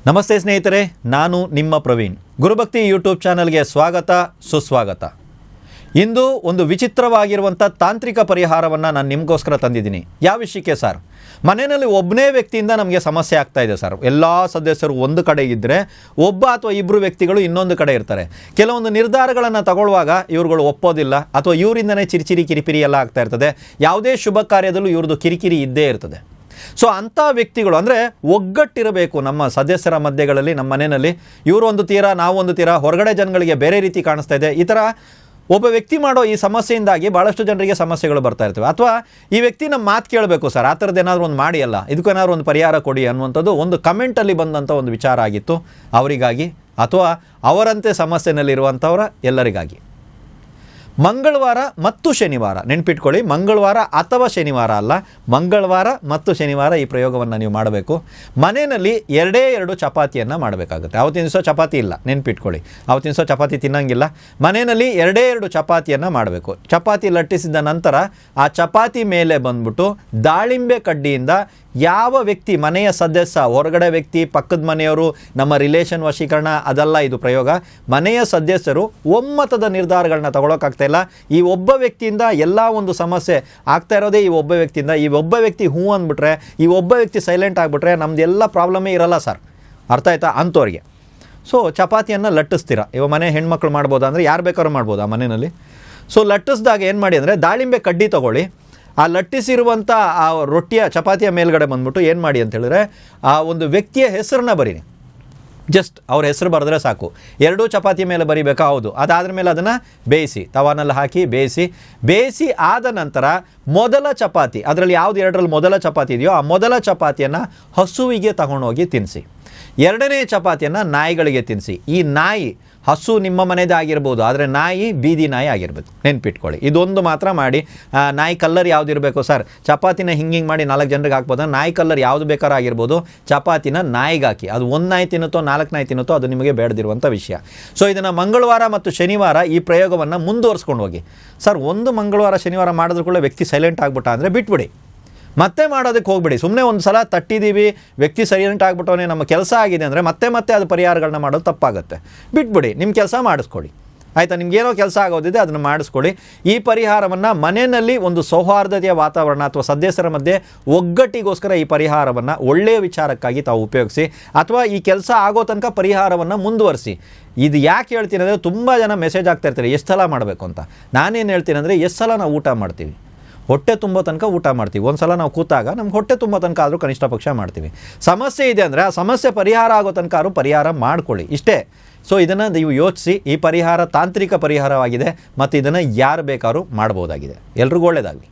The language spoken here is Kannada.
ನಮಸ್ತೆ ಸ್ನೇಹಿತರೆ, ನಾನು ನಿಮ್ಮ ಪ್ರವೀಣ್. ಗುರುಭಕ್ತಿ ಯೂಟ್ಯೂಬ್ ಚಾನಲ್ಗೆ ಸ್ವಾಗತ, ಸುಸ್ವಾಗತ. ಇಂದು ಒಂದು ವಿಚಿತ್ರವಾಗಿರುವಂಥ ತಾಂತ್ರಿಕ ಪರಿಹಾರವನ್ನು ನಾನು ನಿಮಗೋಸ್ಕರ ತಂದಿದ್ದೀನಿ. ಯಾವ ವಿಷಯಕ್ಕೆ ಸರ್? ಮನೆಯಲ್ಲಿ ಒಬ್ಬನೇ ವ್ಯಕ್ತಿಯಿಂದ ನಮಗೆ ಸಮಸ್ಯೆ ಆಗ್ತಾ ಇದೆ ಸರ್. ಎಲ್ಲ ಸದಸ್ಯರು ಒಂದು ಕಡೆ ಇದ್ದರೆ ಒಬ್ಬ ಅಥವಾ ಇಬ್ಬರು ವ್ಯಕ್ತಿಗಳು ಇನ್ನೊಂದು ಕಡೆ ಇರ್ತಾರೆ. ಕೆಲವೊಂದು ನಿರ್ಧಾರಗಳನ್ನು ತಗೊಳ್ಳುವಾಗ ಇವ್ರುಗಳು ಒಪ್ಪೋದಿಲ್ಲ, ಅಥವಾ ಇವರಿಂದನೇ ಕಿರಿಕಿರಿ ಎಲ್ಲ ಆಗ್ತಾ ಇರ್ತದೆ. ಯಾವುದೇ ಶುಭ ಕಾರ್ಯದಲ್ಲೂ ಇವ್ರದ್ದು ಕಿರಿಕಿರಿ ಇದ್ದೇ ಇರ್ತದೆ. ಸೊ ಅಂಥ ವ್ಯಕ್ತಿಗಳು ಅಂದರೆ ಒಗ್ಗಟ್ಟಿರಬೇಕು ನಮ್ಮ ಸದಸ್ಯರ ಮಧ್ಯಗಳಲ್ಲಿ. ನಮ್ಮ ಮನೆಯಲ್ಲಿ ಇವರು ಒಂದು ತೀರ, ನಾವು ಒಂದು ತೀರ, ಹೊರಗಡೆ ಜನಗಳಿಗೆ ಬೇರೆ ರೀತಿ ಕಾಣಿಸ್ತಾ ಇದೆ. ಈ ಥರ ಒಬ್ಬ ವ್ಯಕ್ತಿ ಮಾಡೋ ಈ ಸಮಸ್ಯೆಯಿಂದಾಗಿ ಭಾಳಷ್ಟು ಜನರಿಗೆ ಸಮಸ್ಯೆಗಳು ಬರ್ತಾ ಇರ್ತವೆ. ಅಥವಾ ಈ ವ್ಯಕ್ತಿ ನಮ್ಮ ಮಾತು ಕೇಳಬೇಕು ಸರ್, ಆ ಥರದ್ದು ಏನಾದರೂ ಒಂದು ಮಾಡಿ, ಅಲ್ಲ ಇದಕ್ಕೇನಾದ್ರು ಒಂದು ಪರಿಹಾರ ಕೊಡಿ ಅನ್ನುವಂಥದ್ದು ಒಂದು ಕಮೆಂಟಲ್ಲಿ ಬಂದಂಥ ಒಂದು ವಿಚಾರ ಆಗಿತ್ತು ಅವರಿಗಾಗಿ, ಅಥವಾ ಅವರಂತೆ ಸಮಸ್ಯೆನಲ್ಲಿರುವಂಥವರ ಎಲ್ಲರಿಗಾಗಿ. ಮಂಗಳವಾರ ಮತ್ತು ಶನಿವಾರ ನೆನ್ಪಿಟ್ಕೊಳ್ಳಿ, ಮಂಗಳವಾರ ಅಥವಾ ಶನಿವಾರ ಅಲ್ಲ, ಮಂಗಳವಾರ ಮತ್ತು ಶನಿವಾರ ಈ ಪ್ರಯೋಗವನ್ನು ನೀವು ಮಾಡಬೇಕು. ಮನೆಯಲ್ಲಿ ಎರಡೇ ಎರಡು ಚಪಾತಿಯನ್ನು ಮಾಡಬೇಕಾಗುತ್ತೆ. ಆವತ್ತಿನ ದಿವಸ ಚಪಾತಿ ಇಲ್ಲ, ನೆನ್ಪಿಟ್ಕೊಳ್ಳಿ, ಆವತ್ತಿನ ದಿವಸ ಚಪಾತಿ ತಿನ್ನಂಗಿಲ್ಲ. ಮನೆಯಲ್ಲಿ ಎರಡೇ ಎರಡು ಚಪಾತಿಯನ್ನು ಮಾಡಬೇಕು. ಚಪಾತಿ ಲಟ್ಟಿಸಿದ ನಂತರ ಆ ಚಪಾತಿ ಮೇಲೆ ಬಂದ್ಬಿಟ್ಟು ದಾಳಿಂಬೆ ಕಡ್ಡಿಯಿಂದ ಯಾವ ವ್ಯಕ್ತಿ, ಮನೆಯ ಸದಸ್ಯ, ಹೊರಗಡೆ ವ್ಯಕ್ತಿ, ಪಕ್ಕದ ಮನೆಯವರು, ನಮ್ಮ ರಿಲೇಷನ್ ವಶೀಕರಣ ಅದಲ್ಲ ಇದು ಪ್ರಯೋಗ. ಮನೆಯ ಸದಸ್ಯರು ಒಮ್ಮತದ ನಿರ್ಧಾರಗಳನ್ನ ತಗೊಳ್ಳೋಕ್ಕಾಗ್ತಾ ಇಲ್ಲ. ಈ ಒಬ್ಬ ವ್ಯಕ್ತಿಯಿಂದ ಎಲ್ಲ ಒಂದು ಸಮಸ್ಯೆ ಆಗ್ತಾ ಇರೋದೇ ಈ ಒಬ್ಬ ವ್ಯಕ್ತಿಯಿಂದ. ಈ ಒಬ್ಬ ವ್ಯಕ್ತಿ ಹೂ ಅಂದ್ಬಿಟ್ರೆ, ಈ ಒಬ್ಬ ವ್ಯಕ್ತಿ ಸೈಲೆಂಟ್ ಆಗಿಬಿಟ್ರೆ ನಮ್ದೆಲ್ಲ ಪ್ರಾಬ್ಲಮೇ ಇರಲ್ಲ ಸರ್. ಅರ್ಥ ಆಯ್ತಾ? ಅಂಥವ್ರಿಗೆ ಸೊ ಚಪಾತಿಯನ್ನು ಲಟ್ಟಿಸ್ತೀರ. ಇವಾಗ ಮನೆ ಹೆಣ್ಮಕ್ಳು ಮಾಡ್ಬೋದಾ ಅಂದರೆ ಯಾರು ಬೇಕಾದ್ರೂ ಮಾಡ್ಬೋದು ಆ ಮನೆಯಲ್ಲಿ. ಸೊ ಲಟ್ಟಿಸಿದಾಗ ಏನು ಮಾಡಿ ಅಂದರೆ ದಾಳಿಂಬೆ ಕಡ್ಡಿ ತೊಗೊಳ್ಳಿ. ಆ ಲಟ್ಟಿಸಿರುವಂಥ ಆ ರೊಟ್ಟಿಯ ಚಪಾತಿಯ ಮೇಲ್ಗಡೆ ಬಂದ್ಬಿಟ್ಟು ಏನು ಮಾಡಿ ಅಂತ ಹೇಳಿದ್ರೆ, ಆ ಒಂದು ವ್ಯಕ್ತಿಯ ಹೆಸರನ್ನ ಬರೀರಿ. ಜಸ್ಟ್ ಅವ್ರ ಹೆಸರು ಬರೆದ್ರೆ ಸಾಕು. ಎರಡೂ ಚಪಾತಿ ಮೇಲೆ ಬರೀಬೇಕಾ? ಹೌದು. ಅದಾದ ಮೇಲೆ ಅದನ್ನು ಬೇಯಿಸಿ, ತವಾನಲ್ಲಿ ಹಾಕಿ ಬೇಯಿಸಿ ಆದ ನಂತರ ಮೊದಲ ಚಪಾತಿ, ಅದರಲ್ಲಿ ಯಾವುದು ಎರಡರಲ್ಲಿ ಮೊದಲ ಚಪಾತಿ ಇದೆಯೋ ಆ ಮೊದಲ ಚಪಾತಿಯನ್ನು ಹಸುವಿಗೆ ತಗೊಂಡೋಗಿ ತಿನ್ನಿಸಿ. ಎರಡನೇ ಚಪಾತಿಯನ್ನು ನಾಯಿಗಳಿಗೆ ತಿನ್ನಿಸಿ. ಈ ನಾಯಿ, ಹಸು ನಿಮ್ಮ ಮನೆಯದೇ ಆಗಿರ್ಬೋದು, ಆದರೆ ನಾಯಿ ಬೀದಿ ನಾಯಿ ಆಗಿರ್ಬೇಕು, ನೆನ್ಪಿಟ್ಕೊಳ್ಳಿ. ಇದೊಂದು ಮಾತ್ರ ಮಾಡಿ. ನಾಯಿ ಕಲ್ಲರ್ ಯಾವ್ದು ಇರಬೇಕು ಸರ್? ಚಪಾತಿನ ಹಿಂಗೆ ಮಾಡಿ 4 ಜನರಿಗೆ ಹಾಕ್ಬೋದು. ನಾಯಿ ಕಲ್ಲರ್ ಯಾವುದು ಬೇಕಾದ್ರೂ ಆಗಿರ್ಬೋದು, ಚಪಾತಿನ ನಾಯಿಗೆ ಹಾಕಿ. ಅದು 1 ನಾಯಿ ತಿನ್ನುತ್ತೋ 4 ನಾಯಿ ತಿನ್ನುತ್ತೋ ಅದು ನಿಮಗೆ ಬೇಡದಿರುವಂಥ ವಿಷಯ. ಸೊ ಇದನ್ನು ಮಂಗಳವಾರ ಮತ್ತು ಶನಿವಾರ ಈ ಪ್ರಯೋಗವನ್ನು ಮುಂದುವರಿಸ್ಕೊಂಡು ಹೋಗಿ. ಸರ್, ಒಂದು ಮಂಗಳವಾರ ಶನಿವಾರ ಮಾಡಿದ್ರು ಕೂಡ ವ್ಯಕ್ತಿ ಸೈಲೆಂಟ್ ಆಗಿಬಿಟ್ಟ ಅಂದರೆ ಬಿಟ್ಬಿಡಿ, ಮತ್ತೆ ಮಾಡೋದಕ್ಕೆ ಹೋಗ್ಬಿಡಿ. ಸುಮ್ಮನೆ ಒಂದು ಸಲ ತಟ್ಟಿದ್ದೀವಿ, ವ್ಯಕ್ತಿ ಸೈಲೆಂಟ್ ಆಗಿಬಿಟ್ಟವನೇ, ನಮ್ಮ ಕೆಲಸ ಆಗಿದೆ ಅಂದರೆ ಮತ್ತೆ ಅದು ಪರಿಹಾರಗಳನ್ನ ಮಾಡೋದು ತಪ್ಪಾಗುತ್ತೆ. ಬಿಟ್ಬಿಡಿ, ನಿಮ್ಮ ಕೆಲಸ ಮಾಡಿಸ್ಕೊಡಿ. ಆಯಿತಾ? ನಿಮ್ಗೇನೋ ಕೆಲಸ ಆಗೋದಿದೆ ಅದನ್ನು ಮಾಡಿಸ್ಕೊಡಿ. ಈ ಪರಿಹಾರವನ್ನು ಮನೆಯಲ್ಲಿ ಒಂದು ಸೌಹಾರ್ದತೆಯ ವಾತಾವರಣ ಅಥವಾ ಸದಸ್ಯರ ಮಧ್ಯೆ ಒಗ್ಗಟ್ಟಿಗೋಸ್ಕರ ಈ ಪರಿಹಾರವನ್ನು ಒಳ್ಳೆಯ ವಿಚಾರಕ್ಕಾಗಿ ತಾವು ಉಪಯೋಗಿಸಿ, ಅಥವಾ ಈ ಕೆಲಸ ಆಗೋ ತನಕ ಪರಿಹಾರವನ್ನು ಮುಂದುವರಿಸಿ. ಇದು ಯಾಕೆ ಹೇಳ್ತೀನಿ ಅಂದರೆ, ತುಂಬ ಜನ ಮೆಸೇಜ್ ಆಗ್ತಾ ಇರ್ತಾರೆ ಎಷ್ಟು ಸಲ ಮಾಡಬೇಕು ಅಂತ. ನಾನೇನು ಹೇಳ್ತೀನಿ ಅಂದರೆ, ಎಷ್ಟು ಸಲ ನಾವು ಊಟ ಮಾಡ್ತೀವಿ? ಹೊಟ್ಟೆ ತುಂಬ ತನಕ ಊಟ ಮಾಡ್ತೀವಿ. ಒಂದು ಸಲ ನಾವು ಕೂತಾಗ ನಮ್ಗೆ ಹೊಟ್ಟೆ ತುಂಬ ತನಕ ಆದರೂ ಕನಿಷ್ಠ ಪಕ್ಷ ಮಾಡ್ತೀವಿ. ಸಮಸ್ಯೆ ಇದೆ ಅಂದರೆ ಆ ಸಮಸ್ಯೆ ಪರಿಹಾರ ಆಗೋ ತನಕ ಆದರೂ ಪರಿಹಾರ ಮಾಡ್ಕೊಳ್ಳಿ, ಇಷ್ಟೇ. ಸೊ ಇದನ್ನು ನೀವು ಯೋಚಿಸಿ. ಈ ಪರಿಹಾರ ತಾಂತ್ರಿಕ ಪರಿಹಾರವಾಗಿದೆ ಮತ್ತು ಇದನ್ನು ಯಾರು ಬೇಕಾದ್ರೂ ಮಾಡ್ಬೋದಾಗಿದೆ. ಎಲ್ರಿಗೂ ಒಳ್ಳೆಯದಾಗಲಿ.